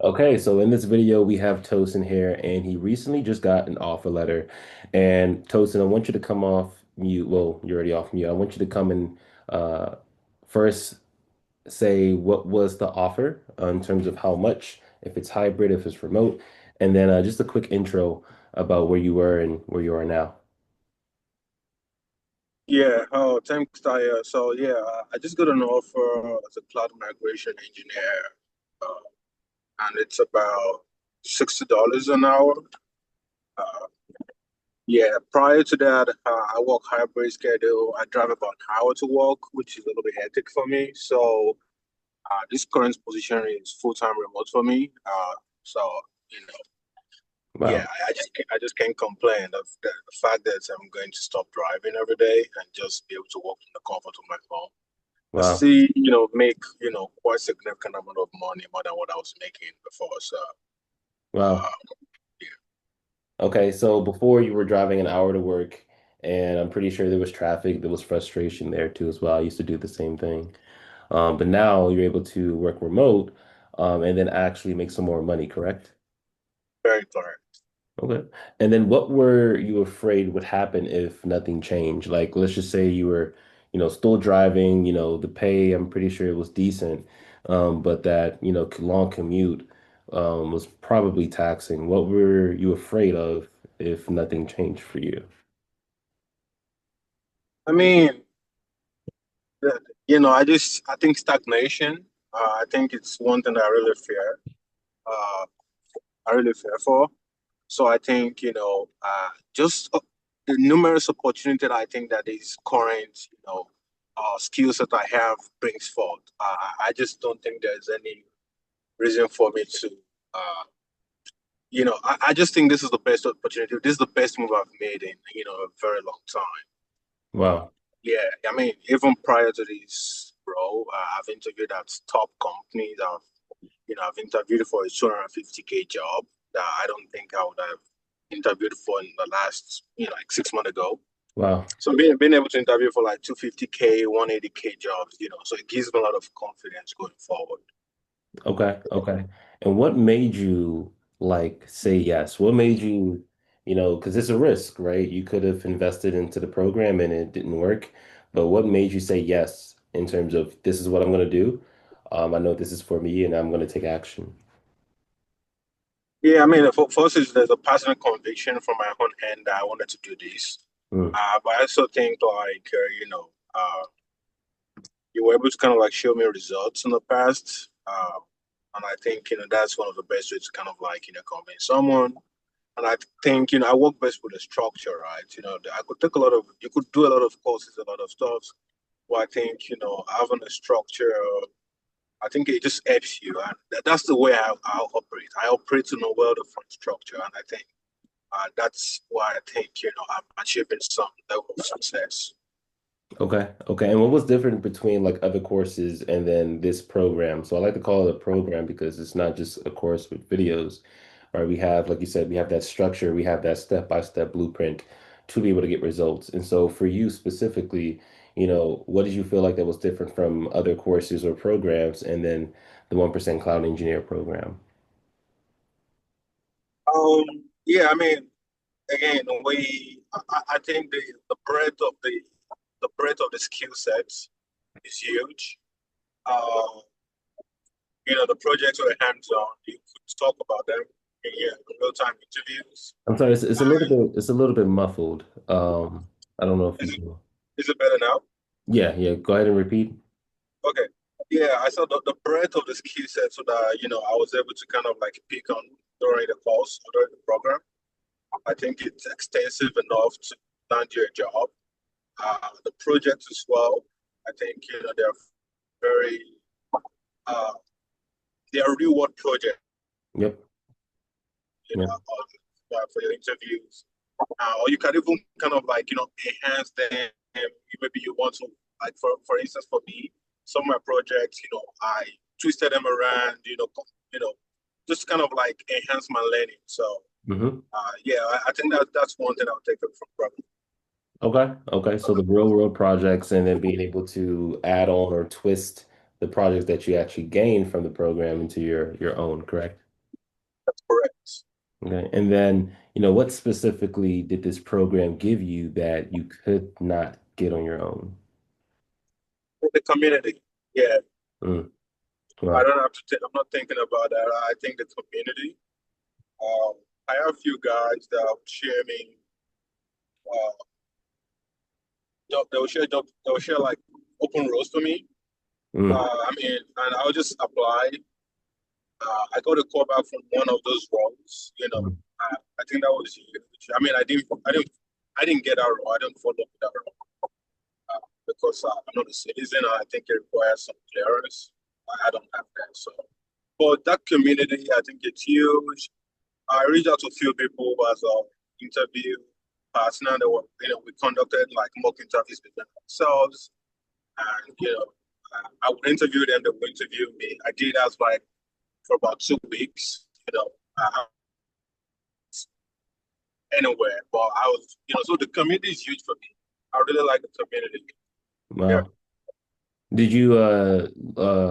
Okay, so in this video, we have Tosin here, and he recently just got an offer letter. And Tosin, I want you to come off mute. Well, you're already off mute. I want you to come and first say what was the offer in terms of how much, if it's hybrid, if it's remote, and then just a quick intro about where you were and where you are now. Yeah, oh, thanks, Tyre. So, yeah, I just got an offer as a cloud migration engineer, and it's about $60 an hour. Uh, yeah, prior to that, I work hybrid schedule. I drive about an hour to work, which is a little bit hectic for me. So, this current position is full-time remote for me. So, you know, yeah, Wow. I just can't complain of the fact that I'm going to stop driving every day and just be able to work in the comfort of my home. I Wow. see, make, quite significant amount of money more than what I was making before. So, Wow. uh, yeah, Okay, so before you were driving an hour to work, and I'm pretty sure there was traffic, there was frustration there too as well. I used to do the same thing. But now you're able to work remote, and then actually make some more money, correct? very correct. Okay. And then what were you afraid would happen if nothing changed? Like, let's just say you were, still driving, the pay, I'm pretty sure it was decent, but that, long commute, was probably taxing. What were you afraid of if nothing changed for you? I mean, I think stagnation. I think it's one thing that Uh, I really fear for. So I think, just the numerous opportunity that I think that this current, skills that I have brings forth. I just don't think there's any reason for me to. Uh, I just think this is the best opportunity. This is the best move I've made in, a very long time. Wow. Yeah, I mean, even prior to this role, I've interviewed at top companies. I've interviewed for a 250K job that I don't think I would have interviewed for in the last, like 6 months ago. Wow. So being able to interview for like 250K, 180K jobs, so it gives me a lot of confidence going forward. Okay, okay. And what made you like say yes? What made you, because it's a risk, right? You could have invested into the program and it didn't work, but what made you say yes in terms of this is what I'm going to do? I know this is for me and I'm going to take action. Yeah, I mean, for us, there's a personal conviction from my own end that I wanted to do this. Mm, But I also think like, you were able to kind of like show me results in the past. And I think, that's one of the best ways to kind of like, convince someone. And I think, I work best with a structure, right? I could take you could do a lot of courses, a lot of stuff. But I think, having a structure, I think it just helps you. And that's the way I operate. I operate in a well-defined structure. And I think that's why I think, I'm achieving some level of success. okay, okay. And what was different between like other courses and then this program? So I like to call it a program because it's not just a course with videos. Right? We have, like you said, we have that structure, we have that step-by-step blueprint to be able to get results. And so for you specifically, what did you feel like that was different from other courses or programs and then the 1% Cloud Engineer program? Um, yeah, I mean, again, I think the breadth of the skill sets is huge. Uh, the projects were hands-on. You could talk about them in real-time interviews. I'm sorry, it's a little And bit, it's a little bit muffled. I don't know if you is it, can. is it better now? Yeah, yeah. Go ahead and repeat. Okay. Yeah, I saw the breadth of the skill set so that, I was able to kind of like pick on during the course, or during the program. I think it's extensive enough to land your job. The projects as well, I think, they're very, uh, they're real world projects, Yep. Yep. for your interviews. Or you can even kind of like, enhance them. Maybe you want to, like, for instance, for me, some of my projects, I twisted them around, you know, just kind of like enhance my learning. So, Hmm. yeah, I think that's one thing I'll take from problem. Okay. Okay. So the real world projects and then being able to add on or twist the projects that you actually gain from the program into your own, correct? That's correct. Okay. And then, what specifically did this program give you that you could not get on your own? The community. Yeah, Mm, I wow. don't have to think. I'm not thinking about that. I think the community. Um, I have a few guys that will share me. Uh, they'll share like open roles for me. Mm, I mean, and I'll just apply. I got a call back from one of those roles. mm, I think that was huge. I mean, I didn't get that role. I didn't follow up with that role because I'm not a citizen. I think it requires some clearance. I don't have that. So, but that community, I think it's huge. I reached out to a few people as an interview partner. That were, we conducted like mock interviews with them ourselves, and I would interview them. They would interview me. I did that like for about 2 weeks. Anywhere, but I was, so the community is huge for me. I really like the community. Yeah. wow.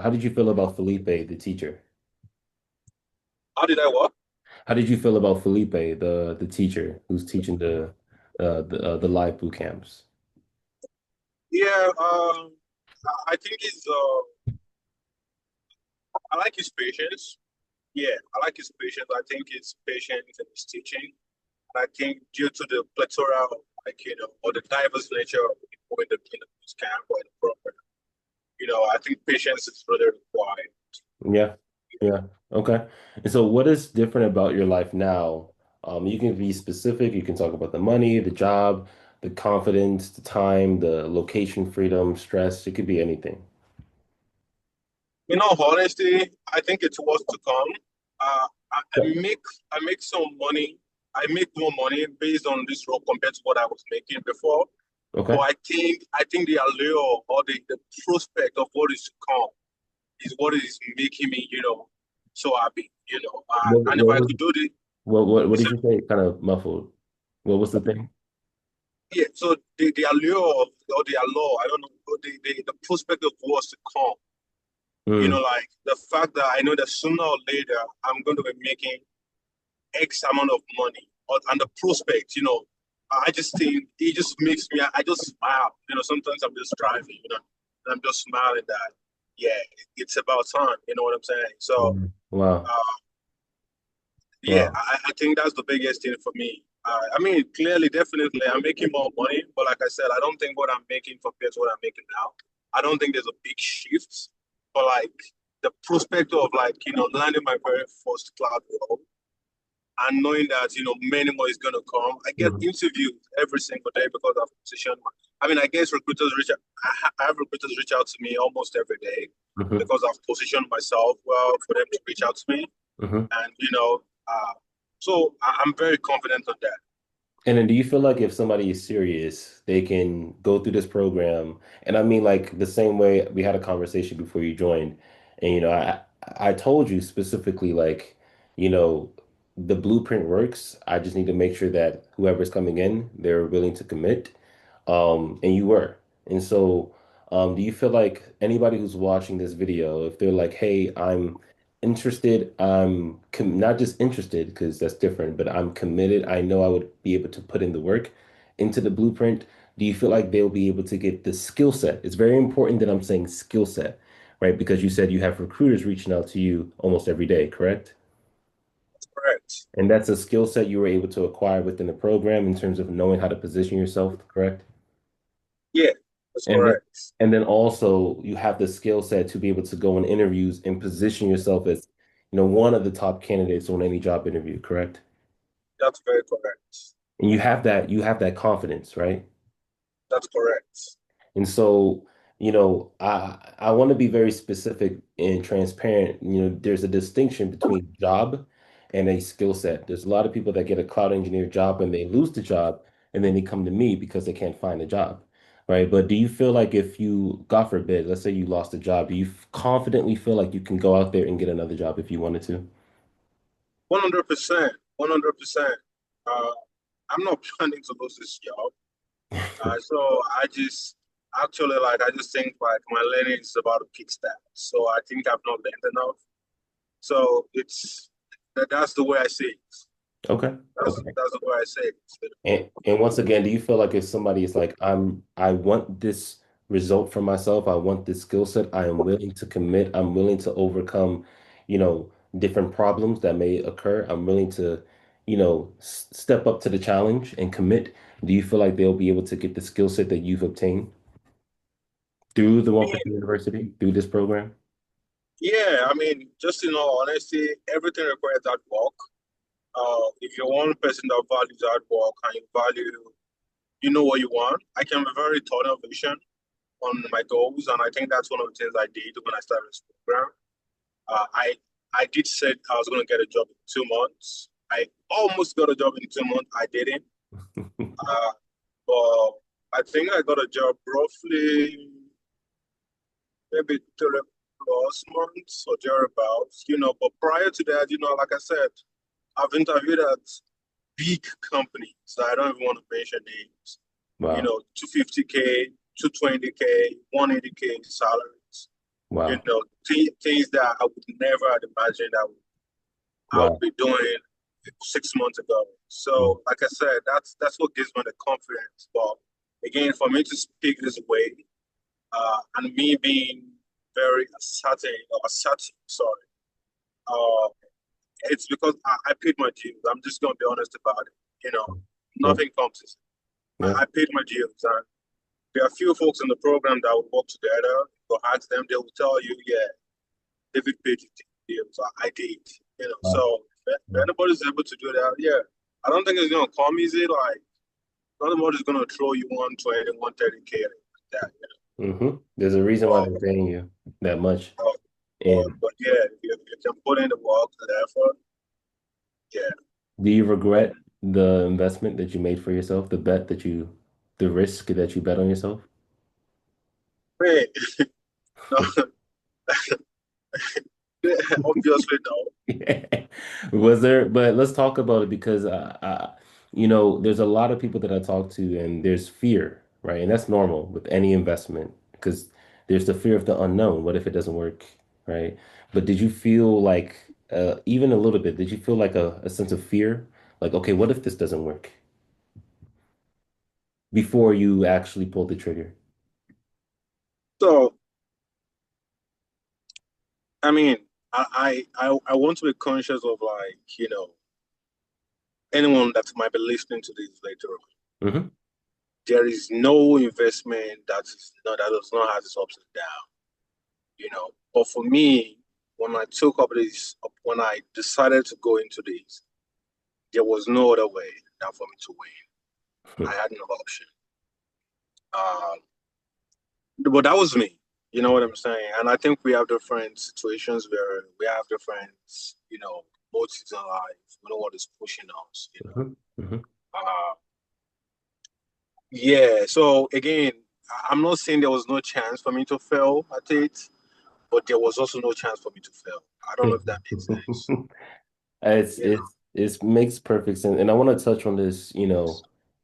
How did you feel about Felipe, the teacher? How did I work? How did you feel about Felipe, the teacher who's teaching the live boot camps? Yeah. I think I like his patience. Yeah, I like his patience. I think his patience and his teaching. And I think due to the plethora of or the diverse nature of people in the boot camp or in the program, I think patience is really required. Yeah, yeah. Okay. And so what is different about your life now? You can be specific, you can talk about the money, the job, the confidence, the time, the location freedom, stress. It could be anything. In all honesty, I think it's what's to come. Yeah. I make some money. I make more money based on this role compared to what I was making before. But Okay. I think the allure or the prospect of what is to come is what is making me, so happy. What, And if what I was could do the what it's did a, you say? Kind of muffled. What was the thing? yeah, so the allure of, or the allure, I don't know, or the prospect of what's to come. Mm, Like the fact that I know that sooner or later I'm going to be making X amount of money, and the prospect, I just think it just makes me, I just smile. Sometimes I'm just driving, and I'm just smiling that, yeah, it's about time. You know what I'm saying? So, mm. Wow. uh, yeah, Wow. I think that's the biggest thing for me. I mean, clearly, definitely, I'm making more money, but like I said, I don't think what I'm making compared to what I'm making now. I don't think there's a big shift, but like the prospect of like landing my very first cloud role and knowing that many more is going to come. I get Mm, interviewed every single day because I've positioned. I mean, I guess recruiters reach. I have recruiters reach out to me almost every day mhm, because I've positioned myself well for them to reach out to me, mhm. and so I'm very confident on that. And then do you feel like if somebody is serious, they can go through this program? And I mean, like the same way we had a conversation before you joined, and I told you specifically, like, you know, the blueprint works. I just need to make sure that whoever's coming in, they're willing to commit. And you were. And so, do you feel like anybody who's watching this video, if they're like, hey, I'm interested, I'm com not just interested because that's different, but I'm committed. I know I would be able to put in the work into the blueprint. Do you feel like they'll be able to get the skill set? It's very important that I'm saying skill set, right? Because you said you have recruiters reaching out to you almost every day, correct? Correct. And that's a skill set you were able to acquire within the program in terms of knowing how to position yourself, correct? Yeah, that's And then correct. and then also you have the skill set to be able to go in interviews and position yourself as, one of the top candidates on any job interview, correct? That's very correct. And you have that confidence, right? That's correct. And so, I want to be very specific and transparent. There's a distinction between job and a skill set. There's a lot of people that get a cloud engineer job and they lose the job, and then they come to me because they can't find a job, right? But do you feel like if you, God forbid, let's say you lost a job, do you confidently feel like you can go out there and get another job if you wanted to? 100%. 100%. Uh, I'm not planning to lose this job. So I just actually like I just think like my learning is about to kickstart. So I think I've not learned enough. So it's That's the way I see it. Okay. That's Okay. that's the way I say it. And once again, do you feel like if somebody is like, I want this result for myself, I want this skill set, I am willing to commit, I'm willing to overcome, you know, different problems that may occur. I'm willing to, step up to the challenge and commit. Do you feel like they'll be able to get the skill set that you've obtained through the I 1% mean, University, through this program? yeah, I mean, just in all honesty, everything requires hard work. If you're one person that values hard work and you know what you want, I can be very tunnel vision on my goals, and I think that's one of the things I did when I started this program. Uh, I I did say I was going to get a job in 2 months. I almost got a job in 2 months. I didn't, uh, but I think I got a job roughly maybe 3 plus months or thereabouts. But prior to that, like I said, I've interviewed at big companies. So I don't even want to mention names. Wow. 250K, 220K, 180K salaries. Wow. Things that I would never have imagined I would Wow. be doing 6 months ago. Mm, So, like I said, that's what gives me the confidence. But again, for me to speak this way, and me being very assertive, sorry, uh, it's because I paid my dues. I'm just gonna be honest about it. yeah. Nothing comes easy. Yeah. I paid my dues, and there are a few folks in the program that will work together. Go ask them, they will tell you, yeah, David paid his dues. I did. Wow. So if anybody's able to do that, yeah, I don't think it's gonna come easy. Like, not nobody's gonna throw you 120, 130K like that. There's a reason why But, they're paying you that much. but, And but yeah, if you can put in the work, the effort, yeah. do you regret the investment that you made for yourself, the risk that you bet on yourself? Man, no, obviously no. Was there, but let's talk about it because there's a lot of people that I talk to and there's fear, right? And that's normal with any investment because there's the fear of the unknown. What if it doesn't work, right? But did you feel like, even a little bit, did you feel like a sense of fear? Like, okay, what if this doesn't work before you actually pulled the trigger? So I mean, I want to be conscious of, like, anyone that might be listening to this later on. Hmm. There is no investment that does not have its ups and downs. But for me, when I decided to go into this, there was no other way than for me to win. I had no option. Um, but that was me. You know what I'm saying? And I think we have different situations where we have different, motives in life. We know what is pushing us. Hmm. Hmm. Uh, yeah. So again, I'm not saying there was no chance for me to fail at it, but there was also no chance for me to fail. I don't know if that makes sense. It's You know. it makes perfect sense, and I want to touch on this.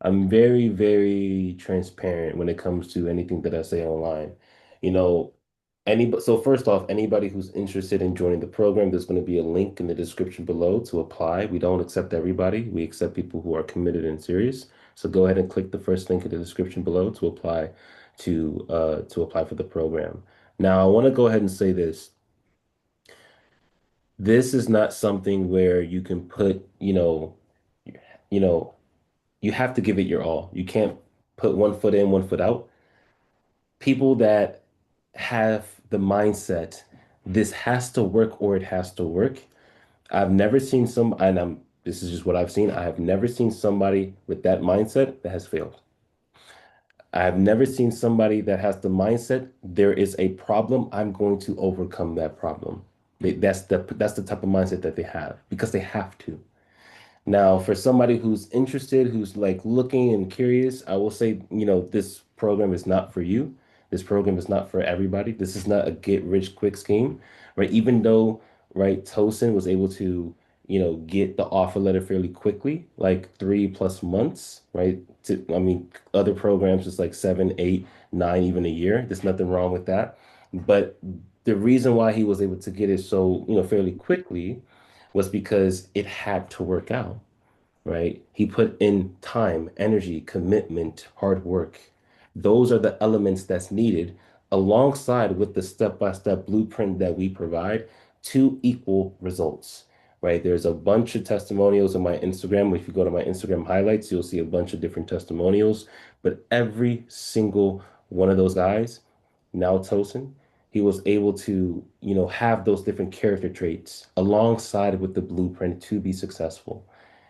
I'm very, very transparent when it comes to anything that I say online. You know, so first off, anybody who's interested in joining the program, there's going to be a link in the description below to apply. We don't accept everybody. We accept people who are committed and serious. So go ahead and click the first link in the description below to apply to apply for the program. Now, I want to go ahead and say this. This is not something where you can put, you know, you have to give it your all. You can't put one foot in, one foot out. People that have the mindset, this has to work or it has to work. I've never seen this is just what I've seen. I have never seen somebody with that mindset that has failed. I have never seen somebody that has the mindset, there is a problem, I'm going to overcome that problem. That's the type of mindset that they have because they have to. Now, for somebody who's interested, who's like looking and curious, I will say, this program is not for you. This program is not for everybody. This is not a get rich quick scheme, right? Even though, right, Tosin was able to, get the offer letter fairly quickly, like 3 plus months, right? I mean, other programs is like 7, 8, 9, even a year. There's nothing wrong with that. But the reason why he was able to get it so, fairly quickly was because it had to work out, right? He put in time, energy, commitment, hard work. Those are the elements that's needed alongside with the step-by-step blueprint that we provide to equal results, right? There's a bunch of testimonials on my Instagram. If you go to my Instagram highlights, you'll see a bunch of different testimonials, but every single one of those guys, now Tosin, he was able to, have those different character traits alongside with the blueprint to be successful.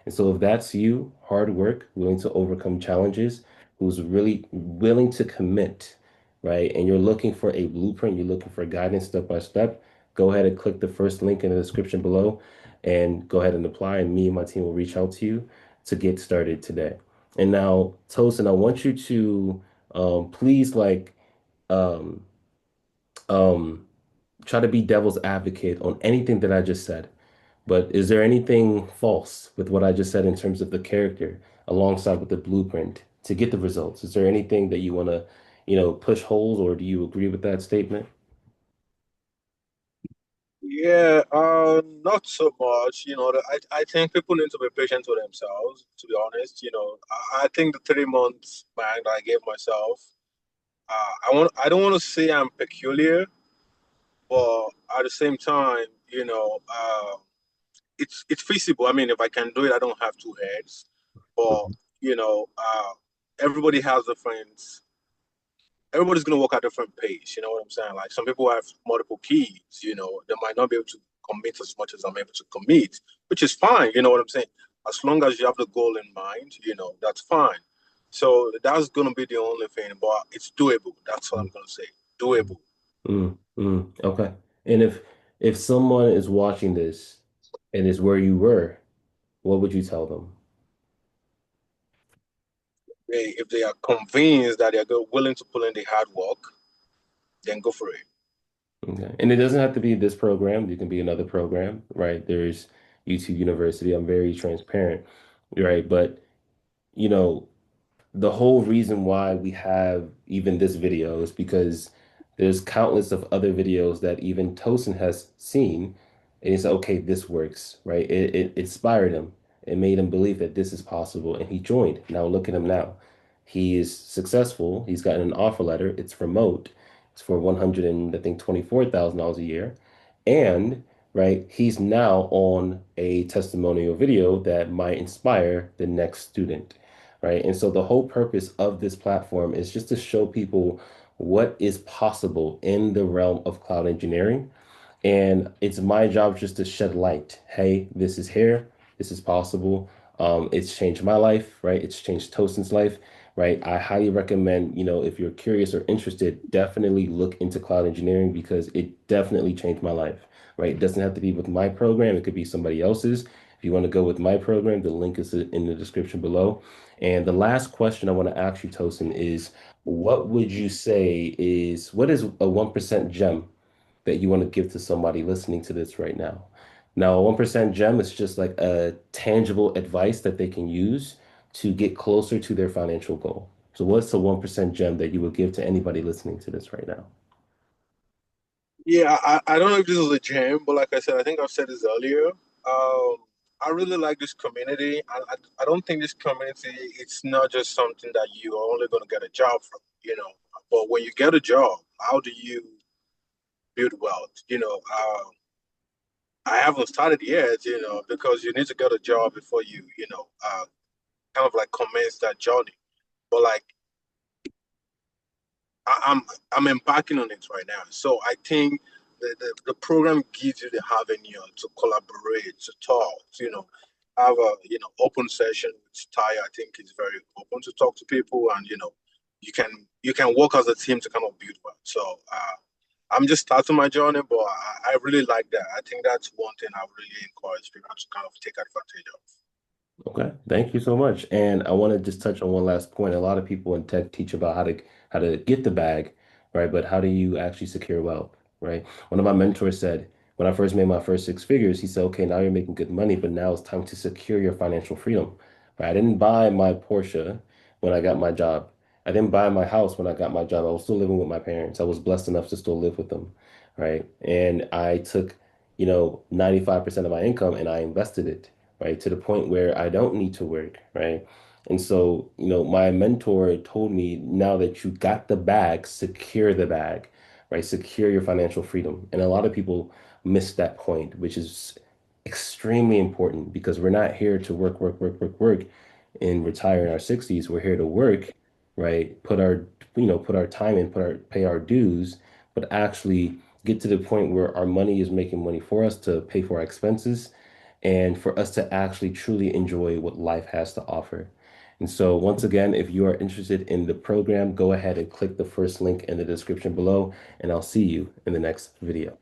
And so if that's you, hard work, willing to overcome challenges, who's really willing to commit, right? And you're looking for a blueprint, you're looking for guidance step by step, go ahead and click the first link in the description below and go ahead and apply. And me and my team will reach out to you to get started today. And now, Tosin, I want you to please um, um, try to be devil's advocate on anything that I just said. But is there anything false with what I just said in terms of the character alongside with the blueprint to get the results? Is there anything that you want to, push holes, or do you agree with that statement? Yeah, not so much. I think people need to be patient with themselves, to be honest. I think the 3 months ban that I gave myself, I don't want to say I'm peculiar, but at the same time, it's feasible. I mean, if I can do it, I don't have two heads. But Mhm. you know, uh, everybody has different. Everybody's gonna work at a different pace. You know what I'm saying? Like some people have multiple keys. They might not be able to commit as much as I'm able to commit, which is fine. You know what I'm saying? As long as you have the goal in mind, that's fine. So that's gonna be the only thing, but it's doable. That's what I'm gonna say. Doable. Okay. And if someone is watching this and is where you were, what would you tell them? If they are convinced that they're willing to put in the hard work, then go for it. Okay. And it doesn't have to be this program. You can be another program, right? There's YouTube University. I'm very transparent, right? But, you know, the whole reason why we have even this video is because there's countless of other videos that even Tosin has seen, and he said, okay, this works, right? It inspired him. It made him believe that this is possible, and he joined. Now look at him now. He is successful. He's gotten an offer letter. It's remote. It's for 100 and I think $24,000 a year. And right, he's now on a testimonial video that might inspire the next student, right? And so the whole purpose of this platform is just to show people what is possible in the realm of cloud engineering. And it's my job just to shed light. Hey, this is here. This is possible. It's changed my life, right? It's changed Tosin's life, right? I highly recommend, if you're curious or interested, definitely look into cloud engineering because it definitely changed my life, right? It doesn't have to be with my program. It could be somebody else's. If you want to go with my program, the link is in the description below. And the last question I want to ask you, Tosin, is what is a 1% gem that you want to give to somebody listening to this right now? Now, a 1% gem is just like a tangible advice that they can use to get closer to their financial goal. So what's the 1% gem that you would give to anybody listening to this right now? Yeah, I don't know if this is a gem, but like I said, I think I've said this earlier. I really like this community. I don't think this community, it's not just something that you are only going to get a job from. But when you get a job, how do you build wealth? I haven't started yet, because you need to get a job before you kind of like commence that journey. But like I'm embarking on it right now. So I think the program gives you the avenue to collaborate, to talk, have a open session with Ty. I think it's very open to talk to people, and you can work as a team to kind of build one. So I'm just starting my journey, but I really like that. I think that's one thing I really encourage people to kind of take advantage of. Okay, thank you so much. And I want to just touch on one last point. A lot of people in tech teach about how to get the bag, right? But how do you actually secure wealth, right? One of my mentors said, when I first made my first six figures, he said, okay, now you're making good money, but now it's time to secure your financial freedom. Right? I didn't buy my Porsche when I got my job. I didn't buy my house when I got my job. I was still living with my parents. I was blessed enough to still live with them, right? And I took 95% of my income and I invested it, right? To the point where I don't need to work, right? And so, my mentor told me, now that you got the bag, secure the bag, right? Secure your financial freedom. And a lot of people miss that point, which is extremely important because we're not here to work, work, work, work, work and retire in our 60s. We're here to work, right? Put our time in, pay our dues, but actually get to the point where our money is making money for us to pay for our expenses and for us to actually truly enjoy what life has to offer. And so, once again, if you are interested in the program, go ahead and click the first link in the description below, and I'll see you in the next video.